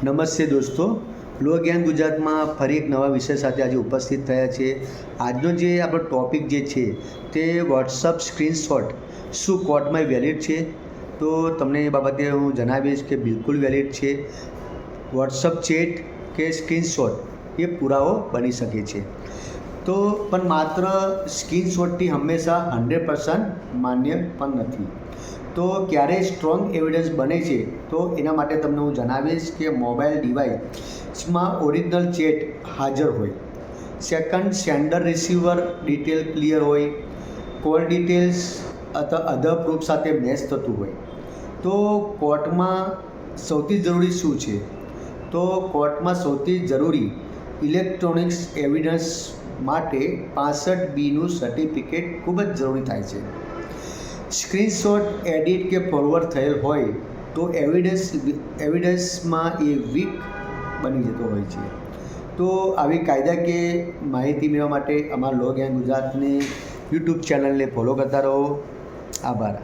નમસ્તે દોસ્તો, લો જ્ઞાન ગુજરાતમાં ફરી એક નવા વિષય સાથે આજે ઉપસ્થિત થયા છે। આજનો જે આપણો ટૉપિક જે છે તે વોટ્સઅપ સ્ક્રીનશોટ શું કોર્ટમાં વેલિડ છે? તો તમને એ બાબતે હું જણાવીશ કે બિલકુલ વેલિડ છે। વોટ્સઅપ ચેટ કે સ્ક્રીનશોટ એ પુરાવો બની શકે છે, તો પણ માત્ર સ્ક્રીનશોટથી હંમેશા 100% માન્ય પણ નથી। તો ક્યારે સ્ટ્રોંગ એવિડન્સ બને છે, તો એના માટે તમને હું જણાવીશ કે મોબાઈલ ડિવાઇસમાં ઓરિજિનલ ચેટ હાજર હોય, second sender receiver detail clear હોય, કોલ ડિટેલ્સ અથવા અધર પ્રૂફ સાથે મેચ થતું હોય। તો કોર્ટમાં સૌથી જરૂરી શું છે? તો કોર્ટમાં સૌથી જરૂરી ઇલેક્ટ્રોનિક્સ એવિડન્સ માટે 65B સર્ટિફિકેટ ખૂબ જ જરૂરી થાય છે। સ્ક્રીનશોટ એડિટ કે ફોરવર્ડ થયેલ હોય તો એવિડન્સમાં એ વીક બની જતો હોય છે। તો આવી કાયદાકીય માહિતી મેળવવા માટે અમારા લો જ્ઞાન ગુજરાતની યુટ્યુબ ચેનલને ફોલો કરતા રહો। આભાર।